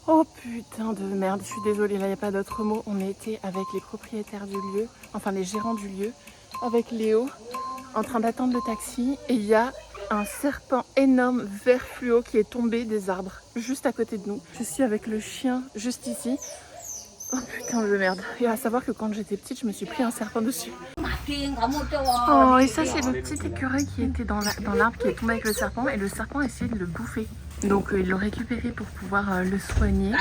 Oh putain de merde, je suis désolée, là il n'y a pas d'autre mot. On était avec les propriétaires du lieu, enfin les gérants du lieu, avec Léo, en train d'attendre le taxi. Et il y a un serpent énorme vert fluo qui est tombé des arbres, juste à côté de nous. Je suis avec le chien juste ici. Oh putain de merde. Et à savoir que quand j'étais petite, je me suis pris un serpent dessus. Oh, et ça c'est le petit écureuil qui était dans l'arbre qui est tombé avec le serpent. Et le serpent a essayé de le bouffer. Donc ils l'ont récupéré pour pouvoir le soigner.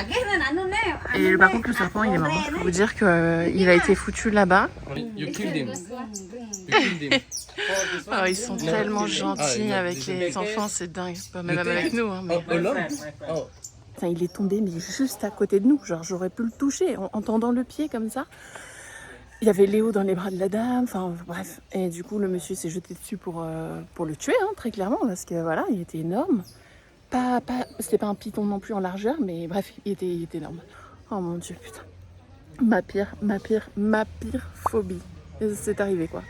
Et par contre le serpent il est mort. Je peux vous dire qu'il a été foutu là-bas. You killed him. You killed him. Oh, ils sont tellement gentils avec les enfants, c'est dingue. Même avec nous. Hein, mais... Oh. Enfin, il est tombé mais juste à côté de nous. Genre j'aurais pu le toucher en tendant le pied comme ça. Il y avait Léo dans les bras de la dame, enfin bref. Et du coup le monsieur s'est jeté dessus pour le tuer, hein, très clairement, parce que voilà, il était énorme. C'était pas un python non plus en largeur, mais bref, il était énorme. Oh mon dieu, putain. Ma pire phobie. C'est arrivé quoi.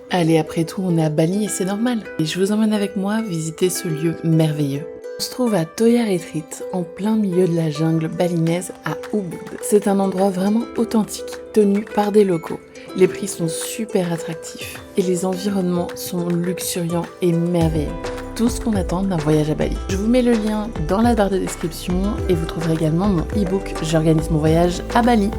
Allez, après tout, on est à Bali et c'est normal. Et je vous emmène avec moi visiter ce lieu merveilleux. On se trouve à Toya Retreat, en plein milieu de la jungle balinaise à Ubud. C'est un endroit vraiment authentique, tenu par des locaux. Les prix sont super attractifs et les environnements sont luxuriants et merveilleux. Tout ce qu'on attend d'un voyage à Bali. Je vous mets le lien dans la barre de description et vous trouverez également mon e-book « J'organise mon voyage à Bali ».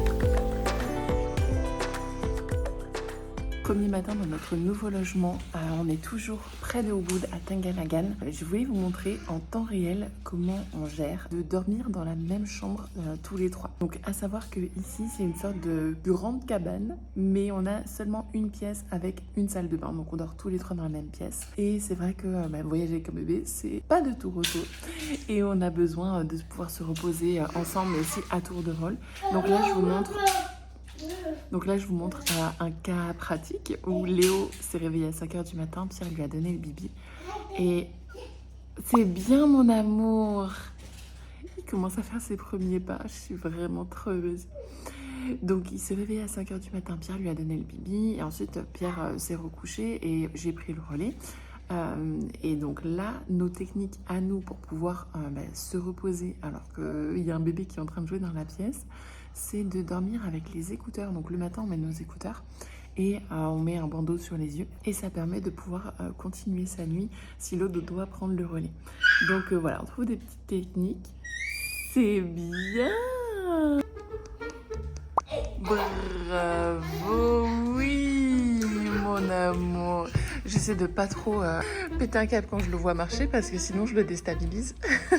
Premier matin dans notre nouveau logement, on est toujours près de Ubud à Tengah-Lagan. Je voulais vous montrer en temps réel comment on gère de dormir dans la même chambre tous les trois. Donc à savoir que ici c'est une sorte de grande cabane, mais on a seulement une pièce avec une salle de bain. Donc on dort tous les trois dans la même pièce. Et c'est vrai que voyager avec un bébé c'est pas de tout repos. Et on a besoin de pouvoir se reposer ensemble, mais aussi à tour de rôle. Donc là je vous montre un cas pratique où Léo s'est réveillé à 5h du matin, Pierre lui a donné le bibi. Et c'est bien mon amour. Il commence à faire ses premiers pas, je suis vraiment trop heureuse. Donc il s'est réveillé à 5h du matin, Pierre lui a donné le bibi. Et ensuite Pierre s'est recouché et j'ai pris le relais. Et donc là, nos techniques à nous pour pouvoir se reposer alors qu'il y a un bébé qui est en train de jouer dans la pièce, c'est de dormir avec les écouteurs. Donc le matin, on met nos écouteurs et on met un bandeau sur les yeux. Et ça permet de pouvoir continuer sa nuit si l'autre doit prendre le relais. Donc voilà, on trouve des petites techniques. C'est bien! Bravo, oui, mon amour. J'essaie de pas trop péter un câble quand je le vois marcher parce que sinon je le déstabilise.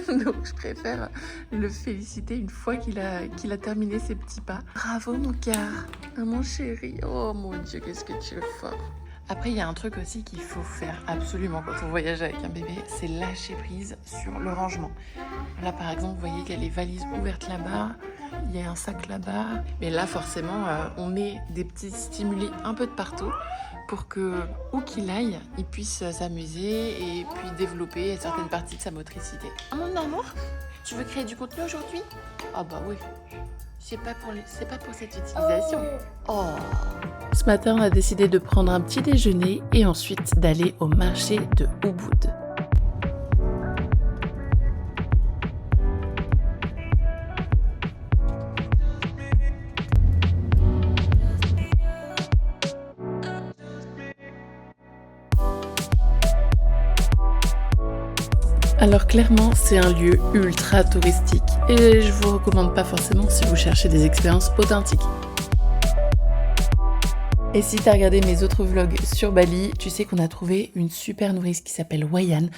Donc je préfère le féliciter une fois qu'il a terminé ses petits pas. Bravo mon cœur, mon chéri. Oh mon Dieu, qu'est-ce que tu es fort. Après, il y a un truc aussi qu'il faut faire absolument quand on voyage avec un bébé, c'est lâcher prise sur le rangement. Là, par exemple, vous voyez qu'il y a les valises ouvertes là-bas, il y a un sac là-bas. Mais là, forcément, on met des petits stimuli un peu de partout pour que, où qu'il aille, il puisse s'amuser et puis développer certaines parties de sa motricité. Oh, mon amour, tu veux créer du contenu aujourd'hui? Ah bah oui. C'est pas pour cette utilisation. Oh. Ce matin, on a décidé de prendre un petit déjeuner et ensuite d'aller au marché de Ubud. Alors clairement, c'est un lieu ultra touristique et je vous recommande pas forcément si vous cherchez des expériences authentiques. Et si t'as regardé mes autres vlogs sur Bali, tu sais qu'on a trouvé une super nourrice qui s'appelle Wayan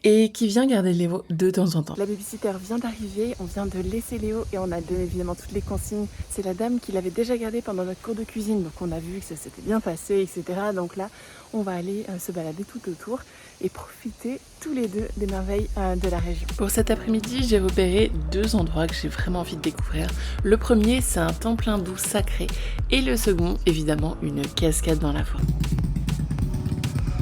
et qui vient garder Léo de temps en temps. La babysitter vient d'arriver, on vient de laisser Léo et on a donné évidemment toutes les consignes. C'est la dame qui l'avait déjà gardé pendant notre cours de cuisine, donc on a vu que ça s'était bien passé, etc. Donc là, on va aller se balader tout autour et profiter tous les deux des merveilles de la région. Pour cet après-midi, j'ai repéré deux endroits que j'ai vraiment envie de découvrir. Le premier, c'est un temple hindou sacré et le second, évidemment, une cascade dans la forêt.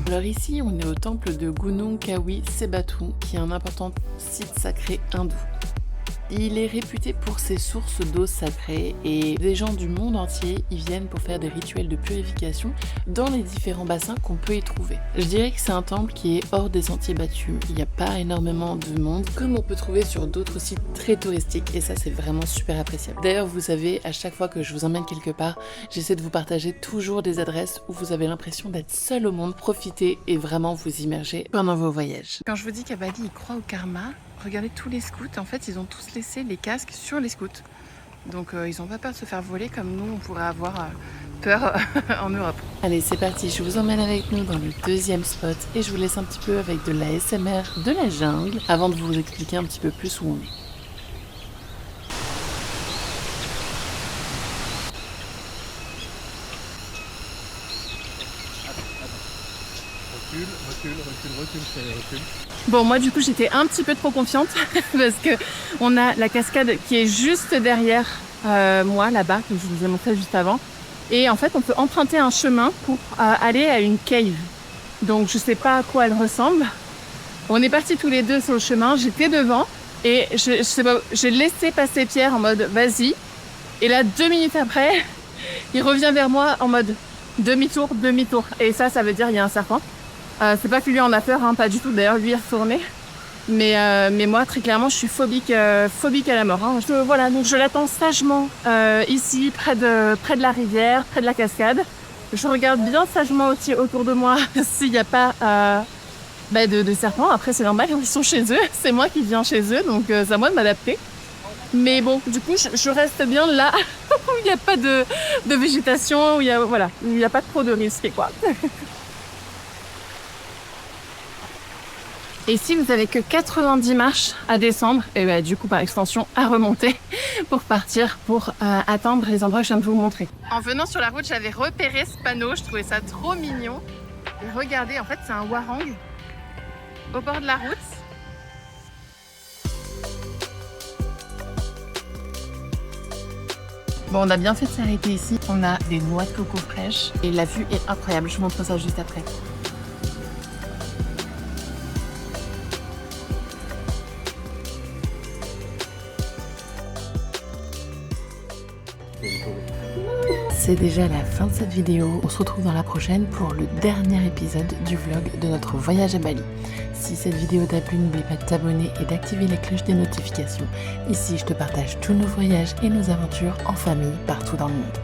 Alors ici, on est au temple de Gunung Kawi Sebatu, qui est un important site sacré hindou. Il est réputé pour ses sources d'eau sacrée et des gens du monde entier y viennent pour faire des rituels de purification dans les différents bassins qu'on peut y trouver. Je dirais que c'est un temple qui est hors des sentiers battus. Il n'y a pas énormément de monde comme on peut trouver sur d'autres sites très touristiques et ça c'est vraiment super appréciable. D'ailleurs vous savez, à chaque fois que je vous emmène quelque part, j'essaie de vous partager toujours des adresses où vous avez l'impression d'être seul au monde. Profitez et vraiment vous immerger pendant vos voyages. Quand je vous dis qu'à Bali ils croient au karma, regardez tous les scouts, en fait ils ont tous laissé les casques sur les scouts. Donc ils n'ont pas peur de se faire voler comme nous on pourrait avoir peur en Europe. Allez c'est parti, je vous emmène avec nous dans le deuxième spot et je vous laisse un petit peu avec de la ASMR de la jungle avant de vous expliquer un petit peu plus où on est. Recule. Bon, moi du coup j'étais un petit peu trop confiante parce que on a la cascade qui est juste derrière moi là-bas, que je vous ai montré juste avant. Et en fait on peut emprunter un chemin pour aller à une cave. Donc je sais pas à quoi elle ressemble. On est partis tous les deux sur le chemin, j'étais devant et je sais pas, j'ai laissé passer Pierre en mode vas-y. Et là 2 minutes après, il revient vers moi en mode demi-tour. Et ça veut dire il y a un serpent. C'est pas que lui en a peur, hein, pas du tout. D'ailleurs, lui est retourné. Mais moi, très clairement, je suis phobique à la mort. Hein. Voilà, donc je l'attends sagement ici, près de la rivière, près de la cascade. Je regarde bien sagement aussi autour de moi s'il n'y a pas de serpents. Après, c'est normal, ils sont chez eux. C'est moi qui viens chez eux, donc c'est à moi de m'adapter. Mais bon, du coup, je reste bien là où il n'y a pas de végétation, où il n'y a pas trop de risques, quoi. Et si vous n'avez que 90 marches à descendre, et bah, du coup par extension à remonter pour partir pour atteindre les endroits que je viens de vous montrer. En venant sur la route, j'avais repéré ce panneau, je trouvais ça trop mignon. Et regardez, en fait c'est un warang au bord de la route. Bon, on a bien fait de s'arrêter ici. On a des noix de coco fraîches et la vue est incroyable. Je vous montre ça juste après. C'est déjà la fin de cette vidéo. On se retrouve dans la prochaine pour le dernier épisode du vlog de notre voyage à Bali. Si cette vidéo t'a plu, n'oublie pas de t'abonner et d'activer la cloche des notifications. Ici, je te partage tous nos voyages et nos aventures en famille partout dans le monde.